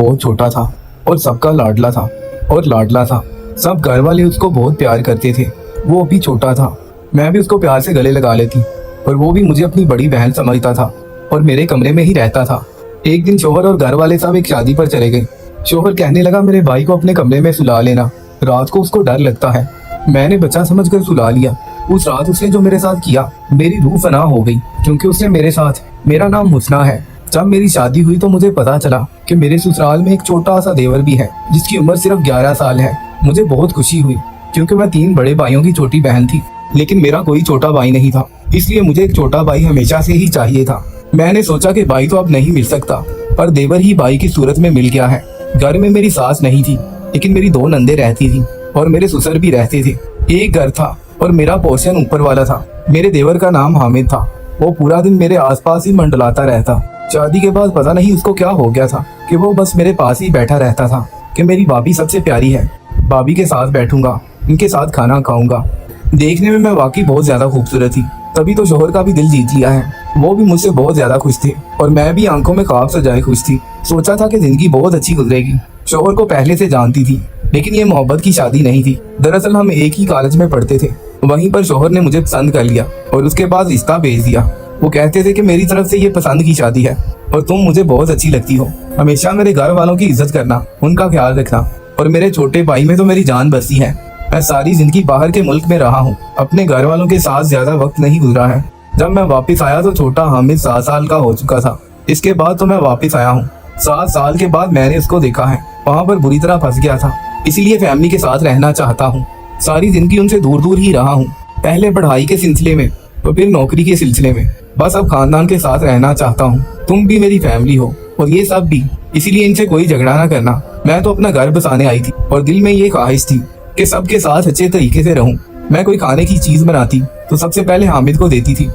बहुत छोटा था और सबका लाडला था और लाडला था। सब घर वाले उसको बहुत प्यार करते थे। वो भी छोटा था, मैं भी उसको प्यार से गले लगा लेती और वो भी मुझे अपनी बड़ी बहन समझता था और मेरे कमरे में ही रहता था। एक दिन शोहर और घर वाले सब एक शादी पर चले गए। शोहर कहने लगा मेरे भाई को अपने कमरे में सुला लेना, रात को उसको डर लगता है। मैंने बच्चा समझकर सुला लिया। उस रात उसने जो मेरे साथ किया, मेरी रूह फना हो गई, क्योंकि उसने मेरे साथ, मेरा नाम हुस्ना है। जब मेरी शादी हुई तो मुझे पता चला कि मेरे ससुराल में एक छोटा सा देवर भी है जिसकी उम्र सिर्फ 11 साल है। मुझे बहुत खुशी हुई क्योंकि मैं 3 बड़े भाइयों की छोटी बहन थी, लेकिन मेरा कोई छोटा भाई नहीं था, इसलिए मुझे एक छोटा भाई हमेशा से ही चाहिए था। मैंने सोचा कि भाई तो अब नहीं मिल सकता, पर देवर ही भाई की सूरत में मिल गया है। घर में मेरी सास नहीं थी, लेकिन मेरी 2 नंदे रहती थी और मेरे ससुर भी रहते थे। एक घर था और मेरा पोर्शन ऊपर वाला था। मेरे देवर का नाम हामिद था। वो पूरा दिन मेरे आसपास ही मंडलाता रहता। शादी के बाद पता नहीं उसको क्या हो गया था कि वो बस मेरे पास ही बैठा रहता था कि मेरी भाभी सबसे प्यारी है, भाभी के साथ बैठूंगा, इनके साथ खाना खाऊंगा। देखने में मैं वाकई बहुत ज्यादा खूबसूरत थी, तभी तो शोहर का भी दिल जीत लिया है। वो भी मुझसे बहुत ज्यादा खुश थे और मैं भी आंखों में ख्वाब सजाए खुश थी। सोचा था कि जिंदगी बहुत अच्छी गुजरेगी। शोहर को पहले से जानती थी, लेकिन ये मोहब्बत की शादी नहीं थी। दरअसल हम एक ही कॉलेज में पढ़ते थे। वहीं पर शोहर ने मुझे पसंद कर लिया और उसके बाद रिश्ता भेज दिया। वो कहते थे कि मेरी तरफ से ये पसंद की शादी है और तुम मुझे बहुत अच्छी लगती हो। हमेशा मेरे घर वालों की इज्जत करना, उनका ख्याल रखना, और मेरे छोटे भाई में तो मेरी जान बसी है। मैं सारी जिंदगी बाहर के मुल्क में रहा हूँ, अपने घर वालों के साथ ज्यादा वक्त नहीं गुजरा है। जब मैं वापस आया तो छोटा हामिद 7 साल का हो चुका था। इसके बाद तो मैं वापस आया हूँ। 7 साल के बाद मैंने उसको देखा है। वहाँ पर बुरी तरह फंस गया था, इसीलिए फैमिली के साथ रहना चाहता हूँ। सारी जिंदगी उनसे दूर दूर ही रहा हूँ, पहले पढ़ाई के सिलसिले में तो फिर नौकरी के सिलसिले में। बस अब खानदान के साथ रहना चाहता हूँ। तुम भी मेरी फैमिली हो और ये सब भी, इसीलिए इनसे कोई झगड़ा ना करना। मैं तो अपना घर बसाने आई थी और दिल में ये ख्वाहिश थी कि सबके साथ अच्छे तरीके से रहूं। मैं कोई खाने की चीज बनाती तो सबसे पहले हामिद को देती थी।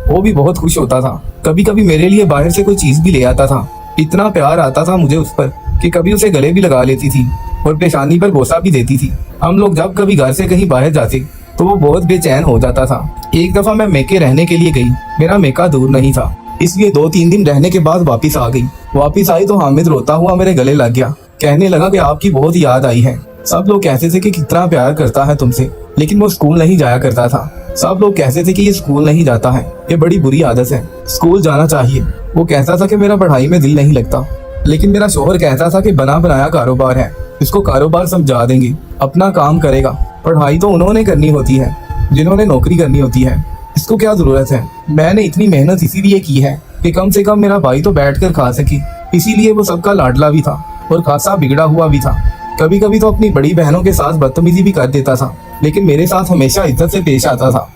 वो भी बहुत खुश होता था। कभी कभी मेरे लिए बाहर से कोई चीज भी ले आता था। इतना प्यार आता था मुझे उस पर कि कभी उसे गले भी लगा लेती थी और पेशानी पर बोसा भी देती थी। हम लोग जब कभी घर से कहीं बाहर जाते तो वो बहुत बेचैन हो जाता था। एक दफा मैं मेके रहने के लिए गई। मेरा मेका दूर नहीं था, इसलिए 2-3 दिन रहने के बाद वापस आ गई। वापस आई तो हामिद रोता हुआ मेरे गले लग गया। कहने लगा कि आपकी बहुत याद आई है। सब लोग कहते थे कि कितना प्यार करता है तुमसे, लेकिन वो स्कूल नहीं जाया करता था। सब लोग कहते थे कि ये स्कूल नहीं जाता है, ये बड़ी बुरी आदत है, स्कूल जाना चाहिए। वो कहता था कि मेरा पढ़ाई में दिल नहीं लगता, लेकिन मेरा शोहर कहता था कि बना बनाया कारोबार है, इसको कारोबार समझा देंगे, अपना काम करेगा। पढ़ाई तो उन्होंने करनी होती है जिन्होंने नौकरी करनी होती है, इसको क्या जरूरत है। मैंने इतनी मेहनत इसीलिए की है कि कम से कम मेरा भाई तो बैठकर खा सके। इसीलिए वो सबका लाडला भी था और खासा बिगड़ा हुआ भी था। कभी कभी तो अपनी बड़ी बहनों के साथ बदतमीजी भी कर देता था, लेकिन मेरे साथ हमेशा इज्जत से पेश आता था।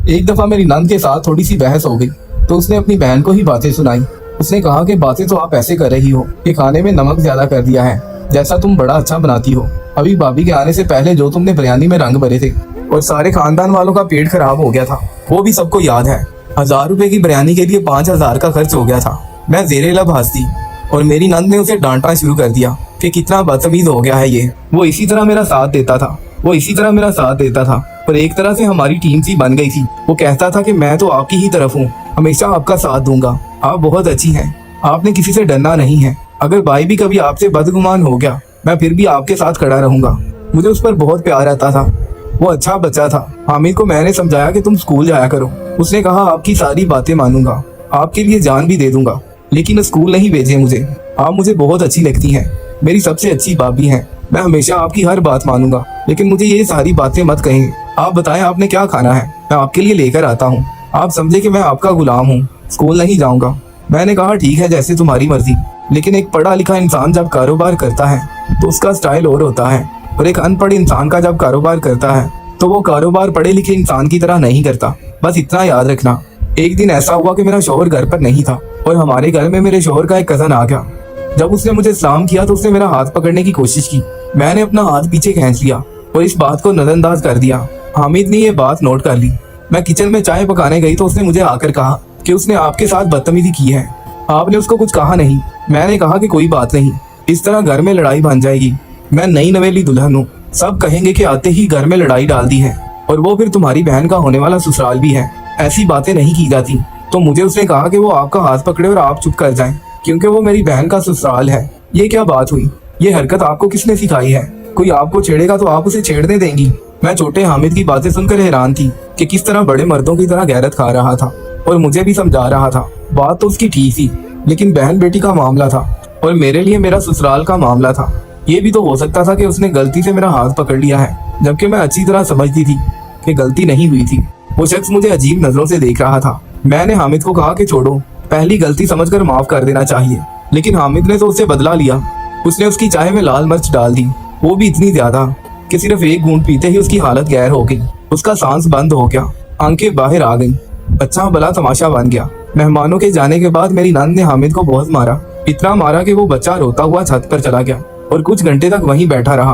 एक दफा मेरी नंद के साथ थोड़ी सी बहस हो गई तो उसने अपनी बहन को ही बातें सुनाई। उसने कहा कि बातें तो आप ऐसे कर रही हो कि खाने में नमक ज्यादा कर दिया है, जैसा तुम बड़ा अच्छा बनाती हो। अभी भाभी के आने से पहले जो तुमने बिरयानी में रंग भरे थे और सारे खानदान वालों का पेट खराब हो गया था, वो भी सबको याद है। 1000 रुपए की बिरयानी के लिए 5000 का खर्च हो गया था। मैं जेरे लब हंसी और मेरी नंद ने उसे डांटना शुरू कर दिया कि कितना बदतमीज हो गया है ये। वो इसी तरह मेरा साथ देता था पर एक तरह से हमारी टीम सी बन गई थी। वो कहता था कि मैं तो आपकी ही तरफ हूँ, हमेशा आपका साथ दूंगा, आप बहुत अच्छी हैं, आपने किसी से डरना नहीं है। अगर भाई भी कभी आपसे बदगुमान हो गया, मैं फिर भी आपके साथ खड़ा रहूंगा। मुझे उस पर बहुत प्यार आता था। वो अच्छा बच्चा था। हामिद को मैंने समझाया कि तुम स्कूल जाया करो। उसने कहा आपकी सारी बातें मानूंगा, आपके लिए जान भी दे दूंगा, लेकिन स्कूल नहीं भेजे मुझे। आप मुझे बहुत अच्छी लगती हैं, मेरी सबसे अच्छी भाभी हैं। मैं हमेशा आपकी हर बात मानूंगा, लेकिन मुझे ये सारी बातें मत कहें। आप बताएं आपने क्या खाना है, मैं आपके लिए लेकर आता हूँ। आप समझे कि मैं आपका गुलाम हूँ, स्कूल नहीं जाऊंगा। मैंने कहा ठीक है, जैसे तुम्हारी मर्जी। लेकिन एक पढ़ा लिखा इंसान जब कारोबार करता है तो उसका स्टाइल और होता है, और एक अनपढ़ इंसान का जब कारोबार करता है तो वो कारोबार पढ़े लिखे इंसान की तरह नहीं करता। बस इतना याद रखना। एक दिन ऐसा हुआ कि मेरा शोहर घर पर नहीं था और हमारे घर में मेरे शोहर का एक कजन आ गया। जब उसने मुझे सलाम किया तो उसने मेरा हाथ पकड़ने की कोशिश की। मैंने अपना हाथ पीछे खींच लिया और इस बात को नजरअंदाज कर दिया। हामिद ने ये बात नोट कर ली। मैं किचन में चाय पकाने गई तो उसने मुझे आकर कहा कि उसने आपके साथ बदतमीजी की है। आपने उसको कुछ कहा नहीं। मैंने कहा कि कोई बात नहीं, इस तरह घर में लड़ाई बन जाएगी। मैं नई नवेली दुल्हन हूँ, सब कहेंगे कि आते ही घर में लड़ाई डाल दी है, और वो फिर तुम्हारी बहन का होने वाला ससुराल भी है। ऐसी बातें नहीं की जाती। तो मुझे उसने कहा कि वो आपका हाथ पकड़े और आप चुप कर जाएं, क्योंकि वो मेरी बहन का ससुराल है। ये क्या बात हुई? ये हरकत आपको किसने सिखाई है? कोई आपको छेड़ेगा तो आप उसे छेड़ने देंगी? मैं छोटे हामिद की बातें सुनकर हैरान थी कि किस तरह बड़े मर्दों की तरह गैरत खा रहा था और मुझे भी समझा रहा था। बात तो उसकी ठीक थी, लेकिन बहन बेटी का मामला था और मेरे लिए मेरा ससुराल का मामला था। ये भी तो हो सकता था कि उसने गलती से मेरा हाथ पकड़ लिया है, जबकि मैं अच्छी तरह समझती थी कि गलती नहीं हुई थी। वो शख्स मुझे अजीब नजरों से देख रहा था। मैंने हामिद को कहा कि छोड़ो, पहली गलती समझकर माफ कर देना चाहिए, लेकिन हामिद ने तो उससे बदला लिया। उसने उसकी चाय में लाल मिर्च डाल दी, वो भी इतनी ज्यादा कि सिर्फ एक घूंट पीते ही उसकी हालत गैर हो गई। उसका सांस बंद हो गया, आंखें बाहर आ गईं। अच्छा भला तमाशा बन गया। मेहमानों के जाने के बाद मेरी नंद ने हामिद को बहुत मारा, इतना मारा कि वो बच्चा रोता हुआ छत पर चला गया और कुछ घंटे तक वहीं बैठा रहा।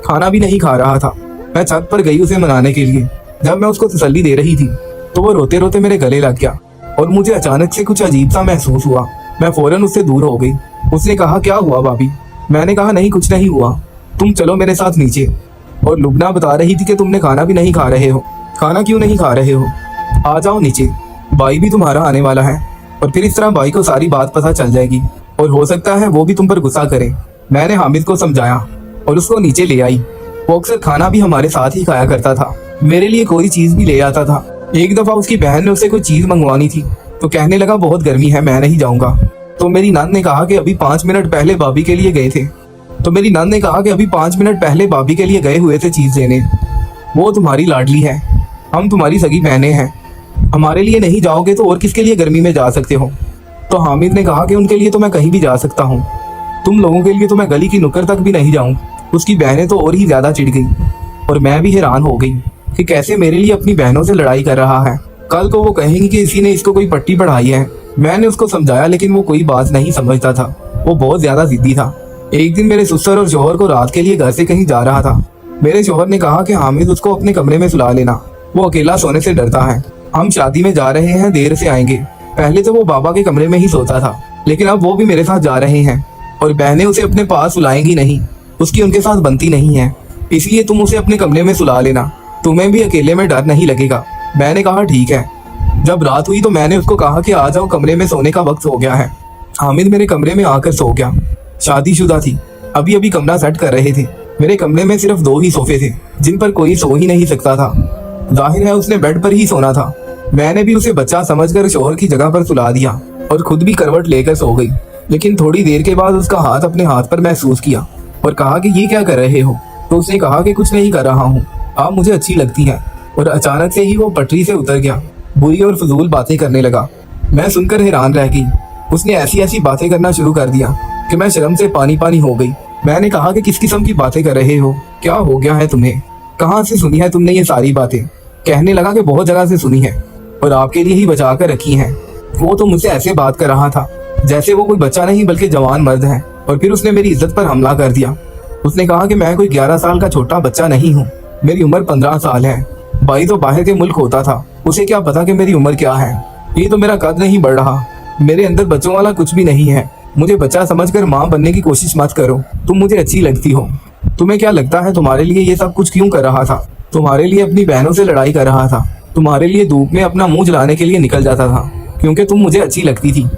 खाना भी नहीं खा रहा था। मैं छत पर गई उसे मनाने के लिए। जब मैं उसको तसल्ली दे रही थी तो वो रोते रोते मेरे गले लग गया और मुझे अचानक से कुछ अजीब सा महसूस हुआ। मैं फौरन उससे दूर हो गई। उसने कहा, क्या हुआ भाभी? मैंने कहा, नहीं कुछ नहीं हुआ, तुम चलो मेरे साथ नीचे। और लुबना बता रही थी कि तुमने खाना भी नहीं खा रहे हो। खाना क्यों नहीं खा रहे हो? आ जाओ नीचे, भाई भी तुम्हारा आने वाला है और फिर इस तरह भाई को सारी बात पता चल जाएगी और हो सकता है वो भी तुम पर गुस्सा करे। मैंने हामिद को समझाया और उसको नीचे ले आई। वो अक्सर खाना भी हमारे साथ ही खाया करता था, मेरे लिए कोई चीज भी ले आता था। एक दफा उसकी बहन ने उसे कोई चीज मंगवानी थी तो कहने लगा, बहुत गर्मी है, मैं नहीं जाऊंगा। तो मेरी नंद ने कहा कि अभी 5 मिनट पहले भाभी के लिए गए थे। भाभी के लिए गए हुए थे चीज लेने। वो तुम्हारी लाडली है, हम तुम्हारी सगी बहनें हैं, हमारे लिए नहीं जाओगे तो और किसके लिए गर्मी में जा सकते हो? तो हामिद ने कहा कि उनके लिए तो मैं कहीं भी जा सकता हूँ, तुम लोगों के लिए तो मैं गली की नुक्कड़ तक भी नहीं जाऊँ। उसकी बहनें तो और ही ज्यादा चिढ़ गई और मैं भी हैरान हो गई कि कैसे मेरे लिए अपनी बहनों से लड़ाई कर रहा है। कल को वो कहेंगी कि इसी ने इसको कोई पट्टी पढ़ाई है। मैंने उसको समझाया लेकिन वो कोई बात नहीं समझता था, वो बहुत ज्यादा जिद्दी था। एक दिन मेरे ससुर और शोहर को रात के लिए घर से कहीं जा रहा था। मेरे शोहर ने कहा कि हामिद उसको अपने कमरे में सुला लेना, वो अकेला सोने से डरता है। हम शादी में जा रहे हैं, देर से आएंगे। पहले तो वो बाबा के कमरे में ही सोता था, लेकिन अब वो भी मेरे साथ जा रहे हैं और बहनें उसे अपने पास सुलाएंगी नहीं, उसकी उनके साथ बनती नहीं है, इसलिए तुम उसे अपने कमरे में सुला लेना, तुम्हें भी अकेले में डर नहीं लगेगा। मैंने कहा ठीक है। जब रात हुई तो मैंने उसको कहा कि आ जाओ, कमरे में सोने का वक्त हो गया है। हामिद मेरे कमरे में आकर सो गया। शादीशुदा थी, अभी अभी कमरा सेट कर रहे थे। मेरे कमरे में सिर्फ 2 ही सोफे थे जिन पर कोई सो ही नहीं सकता था। जाहिर है उसने बेड पर ही सोना था। मैंने भी उसे बच्चा समझकर शोहर की जगह पर सुला दिया और खुद भी करवट लेकर सो गई। लेकिन थोड़ी देर के बाद उसका हाथ अपने हाथ पर महसूस किया और कहा कि ये क्या कर रहे हो? तो उसने कहा कि कुछ नहीं कर रहा हूँ, आप मुझे अच्छी लगती हैं। और अचानक से ही वो पटरी से उतर गया, बुरी और फजूल बातें करने लगा। मैं सुनकर हैरान रह गई। उसने ऐसी ऐसी बातें करना शुरू कर दिया कि मैं शर्म से पानी पानी हो गई। मैंने कहा कि किस किस्म की बातें कर रहे हो, क्या हो गया है तुम्हें, कहाँ से सुनी है तुमने ये सारी बातें? कहने लगा कि बहुत जगह से सुनी है और आपके लिए ही बचा कर रखी है। वो तो मुझसे ऐसे बात कर रहा था जैसे वो कोई बच्चा नहीं बल्कि जवान मर्द है। और फिर उसने मेरी इज्जत पर हमला कर दिया। उसने कहा कि मैं कोई 11 साल का छोटा बच्चा नहीं हूँ, मेरी उम्र 15 साल है। भाई तो बाहर के मुल्क होता था, उसे क्या पता कि मेरी उम्र क्या है। ये तो मेरा कद नहीं बढ़ रहा, मेरे अंदर बच्चों वाला कुछ भी नहीं है। मुझे बच्चा समझकर माँ बनने की कोशिश मत करो, तुम मुझे अच्छी लगती हो। तुम्हें क्या लगता है तुम्हारे लिए ये सब कुछ क्यों कर रहा था? तुम्हारे लिए अपनी बहनों से लड़ाई कर रहा था, तुम्हारे लिए धूप में अपना मुंह जलाने के लिए निकल जाता था क्योंकि तुम मुझे अच्छी लगती थी।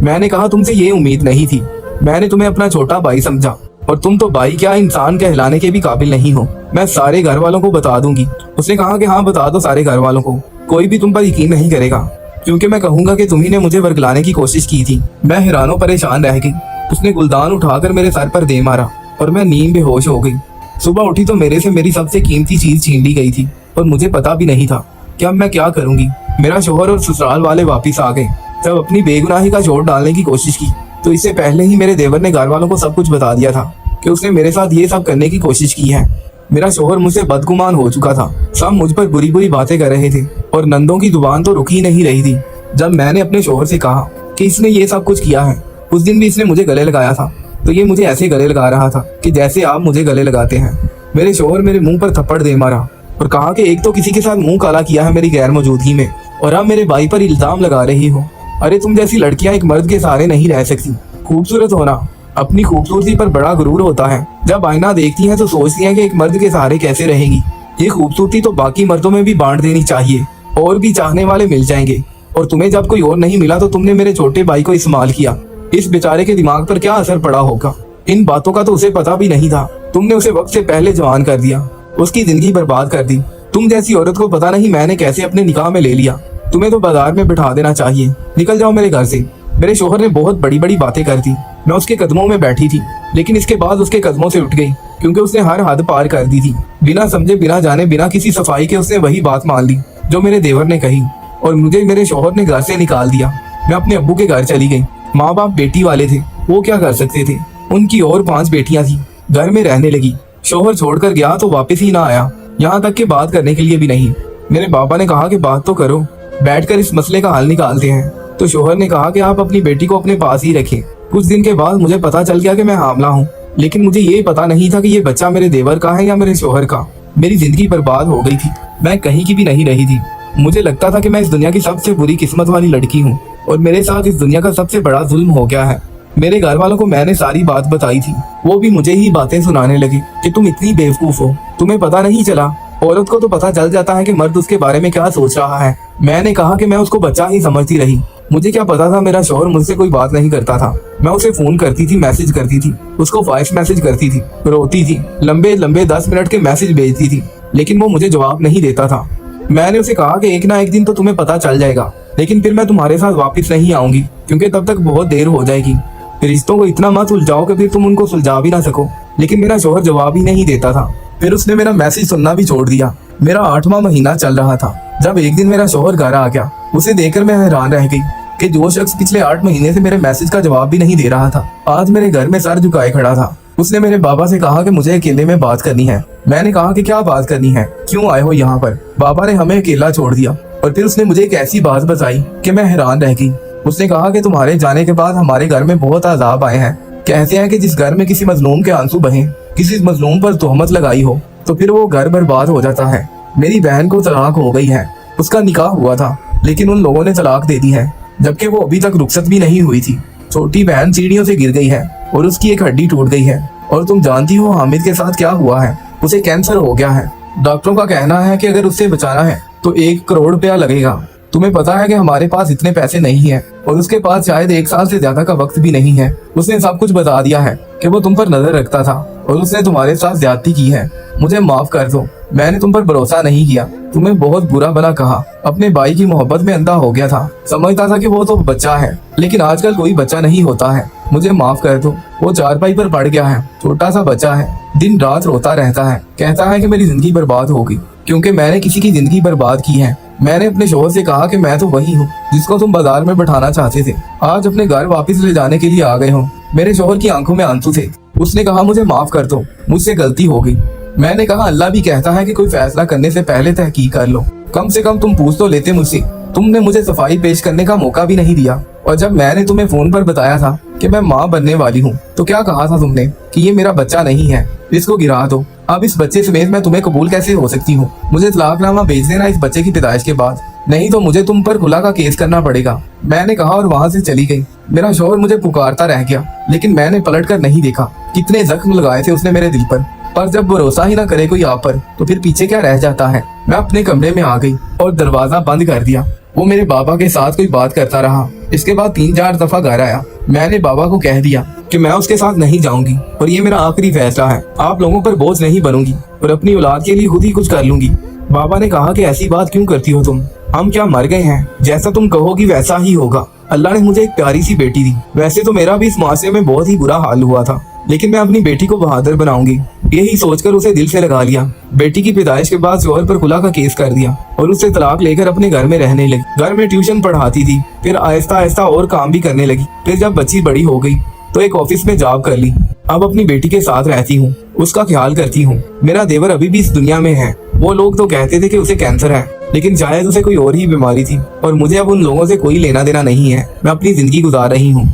मैंने कहा तुमसे ये उम्मीद नहीं थी, मैंने तुम्हें अपना छोटा भाई समझा और तुम तो भाई क्या इंसान कहलाने के भी काबिल नहीं हो। मैं सारे घर वालों को बता दूंगी। उसने कहा कि हाँ बता दो सारे घर वालों को, कोई भी तुम पर यकीन नहीं करेगा क्योंकि मैं कहूंगा कि तुम्ही ने मुझे वर्गलाने की कोशिश की थी। मैं हैरानों परेशान रह गई। उसने गुलदान उठाकर मेरे सर पर दे मारा और मैं नींद बेहोश हो गई। सुबह उठी तो मेरे से मेरी सबसे कीमती चीज छीन ली गई थी और मुझे पता भी नहीं था कि अब मैं क्या करूंगी। मेरा शोहर और ससुराल वाले वापिस आ गए। जब अपनी बेगुनाही का जोर डालने की कोशिश की तो इससे पहले ही मेरे देवर ने घर वालों को सब कुछ बता दिया था कि उसने मेरे साथ ये सब करने की कोशिश की है। मेरा शोहर मुझसे बदगुमान हो चुका था, सब मुझ पर बुरी बुरी बातें कर रहे थे और नंदों की जुबान तो रुक ही नहीं रही थी। जब मैंने अपने शोहर से कहा कि इसने ये सब कुछ किया है, उस दिन भी इसने मुझे गले लगाया था, तो ये मुझे ऐसे गले लगा रहा था कि जैसे आप मुझे गले लगाते हैं। मेरे शोहर मेरे मुंह पर थप्पड़ दे मारा और कहा कि एक तो किसी के साथ मुंह काला किया है मेरी गैर मौजूदगी में और अब मेरे भाई पर इल्जाम लगा रही हो। अरे तुम जैसी लड़कियां एक मर्द के सहारे नहीं रह सकती। खूबसूरत होना, अपनी खूबसूरती पर बड़ा गुरूर होता है। जब आईना देखती हैं तो सोचती हैं कि एक मर्द के सहारे कैसे रहेंगी। ये खूबसूरती तो बाकी मर्दों में भी बांट देनी चाहिए, और भी चाहने वाले मिल जाएंगे। और तुम्हें जब कोई और नहीं मिला तो तुमने मेरे छोटे भाई को इस्तेमाल किया। इस बेचारे के दिमाग पर क्या असर पड़ा होगा? इन बातों का तो उसे पता भी नहीं था। तुमने उसे वक्त से पहले जवान कर दिया, उसकी जिंदगी बर्बाद कर दी। तुम जैसी औरत को पता नहीं मैंने कैसे अपने निकाह में ले लिया। तुम्हें तो बाजार में बिठा देना चाहिए। निकल जाओ मेरे घर से। मेरे शोहर ने बहुत बड़ी बड़ी बातें कर दी। मैं उसके कदमों में बैठी थी, लेकिन इसके बाद उसके कदमों से उठ गई, क्योंकि उसने हर हद पार कर दी थी। बिना समझे, बिना जाने, बिना किसी सफाई के उसने वही बात मान ली जो मेरे देवर ने कही, और मुझे मेरे शोहर ने घर से निकाल दिया। मैं अपने अब्बू के घर चली गई। माँ बाप बेटी वाले थे, वो क्या कर सकते थे। उनकी और 5 बेटियां थी। घर में रहने लगी। शोहर छोड़कर गया तो वापस ही ना आया, यहाँ तक कि बात करने के लिए भी नहीं। मेरे पापा ने कहा कि बात तो करो, बैठकर इस मसले का हल निकालते हैं। तो शोहर ने कहा कि आप अपनी बेटी को अपने पास ही रखें। कुछ दिन के बाद मुझे पता चल गया कि मैं हामला हूँ, लेकिन मुझे ये पता नहीं था कि ये बच्चा मेरे देवर का है या मेरे शोहर का। मेरी जिंदगी बर्बाद हो गई थी। मैं कहीं की भी नहीं रही थी। मुझे लगता था कि मैं इस दुनिया की सबसे बुरी किस्मत वाली लड़की हूँ, और मेरे साथ इस दुनिया का सबसे बड़ा जुल्म हो गया है। मेरे घर वालों को मैंने सारी बात बताई थी। वो भी मुझे ही बातें सुनाने लगे कि तुम इतनी बेवकूफ हो, तुम्हें पता नहीं चला। औरत को तो पता चल जाता है कि मर्द उसके बारे में क्या सोच रहा है। मैंने कहा कि मैं उसको बच्चा ही समझती रही। मुझे क्या पता था मेरा शौहर मुझसे कोई बात नहीं करता था। मैं उसे फोन करती थी, मैसेज करती थी, उसको वॉइस मैसेज करती थी, रोती थी, लंबे लंबे 10 मिनट के मैसेज भेजती थी, लेकिन वो मुझे जवाब नहीं देता था। मैंने उसे कहा कि एक ना एक दिन तो तुम्हें पता चल जाएगा, लेकिन फिर मैं तुम्हारे साथ वापस नहीं आऊंगी, क्योंकि तब तक बहुत देर हो जाएगी। रिश्तों को इतना मत उलझाओ कि फिर तुम उनको सुलझा भी ना सको। लेकिन मेरा शौहर जवाब ही नहीं देता था। फिर उसने मेरा मैसेज सुनना भी छोड़ दिया। मेरा 8वां महीना चल रहा था जब एक दिन मेरा शौहर घर आ गया। उसे देखकर मैं हैरान रह गई कि जो शख्स पिछले 8 महीने से मेरे मैसेज का जवाब भी नहीं दे रहा था, आज मेरे घर में सर झुकाए खड़ा था। उसने मेरे बाबा से कहा कि मुझे अकेले में बात करनी है। मैंने कहा कि क्या बात करनी है, क्यों आए हो यहाँ पर। बाबा ने हमें अकेला छोड़ दिया, और फिर उसने मुझे एक ऐसी बात बताई कि मैं हैरान रह गई। उसने कहा कि तुम्हारे जाने के बाद हमारे घर में बहुत अजाब आए हैं। कहते हैं कि जिस घर में किसी मजलूम के आंसू बहे, किसी मजलूम पर तोहमत लगाई हो, तो फिर वो घर बर्बाद हो जाता है। मेरी बहन को तलाक हो गई है। उसका निकाह हुआ था, लेकिन उन लोगों ने तलाक दे दी है, जबकि वो अभी तक रुखसत भी नहीं हुई थी। छोटी बहन सीढ़ियों से गिर गई है और उसकी एक हड्डी टूट गई है। और तुम जानती हो हामिद के साथ क्या हुआ है। उसे कैंसर हो गया है। डॉक्टरों का कहना है कि अगर उससे बचाना है तो 1 करोड़ रुपया लगेगा। तुम्हें पता है कि हमारे पास इतने पैसे नहीं है, और उसके पास शायद 1 साल से ज्यादा का वक्त भी नहीं है। उसने सब कुछ बता दिया है कि वो तुम पर नजर रखता था, और उसने तुम्हारे साथ ज्यादती की है। मुझे माफ कर दो, मैंने तुम पर भरोसा नहीं किया, तुम्हें बहुत बुरा भला कहा। अपने भाई की मोहब्बत में अंधा हो गया था। समझता था कि वो तो बच्चा है, लेकिन आजकल कोई बच्चा नहीं होता है। मुझे माफ कर दो। वो चारपाई पर पड़ गया है, छोटा सा बच्चा है, दिन रात रोता रहता है, कहता है कि मेरी जिंदगी बर्बाद हो गई क्योंकि मैंने किसी की जिंदगी बर्बाद की है। मैंने अपने शौहर से कहा कि मैं तो वही हूँ जिसको तुम बाजार में बैठाना चाहते थे। आज अपने घर वापस ले जाने के लिए आ गए हो। मेरे शौहर की आंखों में आंसू थे। उसने कहा मुझे माफ कर दो, मुझसे गलती हो गई। मैंने कहा अल्लाह भी कहता है कि कोई फैसला करने से पहले तहकीक कर लो। कम से कम तुम पूछ तो लेते मुझसे। तुमने मुझे सफाई पेश करने का मौका भी नहीं दिया, और जब मैंने तुम्हें फोन पर बताया था कि मैं माँ बनने वाली हूँ, तो क्या कहा था तुमने कि ये मेरा बच्चा नहीं है, इसको गिरा दो। अब इस बच्चे समेत मैं तुम्हें कबूल कैसे हो सकती हूँ। मुझे तलाकनामा भेज देना इस बच्चे की पैदाइश के बाद, नहीं तो मुझे तुम पर खुला का केस करना पड़ेगा। मैंने कहा और वहाँ से चली गई। मेरा शौहर मुझे पुकारता रह गया, लेकिन मैंने पलट कर नहीं देखा। कितने जख्म लगाए थे उसने मेरे दिल पर जब भरोसा ही ना करे कोई आप पर, तो फिर पीछे क्या रह जाता है। मैं अपने कमरे में आ गई और दरवाजा बंद कर दिया। वो मेरे बाबा के साथ कोई बात करता रहा। इसके बाद 3-4 दफा घर आया। मैंने बाबा को कह दिया कि मैं उसके साथ नहीं जाऊंगी, और ये मेरा आखिरी फैसला है। आप लोगों पर बोझ नहीं बनूंगी, और अपनी औलाद के लिए खुद ही कुछ कर लूंगी। बाबा ने कहा कि ऐसी बात क्यों करती हो तुम, हम क्या मर गए हैं, जैसा तुम कहोगी वैसा ही होगा। अल्लाह ने मुझे एक प्यारी सी बेटी दी। वैसे तो मेरा भी इस मुआशरे में बहुत ही बुरा हाल हुआ था, लेकिन मैं अपनी बेटी को बहादुर बनाऊंगी, यही सोचकर उसे दिल से लगा लिया। बेटी की पैदाइश के बाद शौहर पर खुला का केस कर दिया और उससे तलाक लेकर अपने घर में रहने लगी। घर में ट्यूशन पढ़ाती थी, फिर आहिस्ता आहिस्ता और काम भी करने लगी। फिर जब बच्ची बड़ी हो गई तो एक ऑफिस में जॉब कर ली। अब अपनी बेटी के साथ रहती हूँ, उसका ख्याल करती हूँ। मेरा देवर अभी भी इस दुनिया में है। वो लोग तो कहते थे कि उसे कैंसर है, लेकिन शायद उसे कोई और ही बीमारी थी, और मुझे अब उन लोगों से कोई लेना देना नहीं है। मैं अपनी जिंदगी गुजार रही हूँ।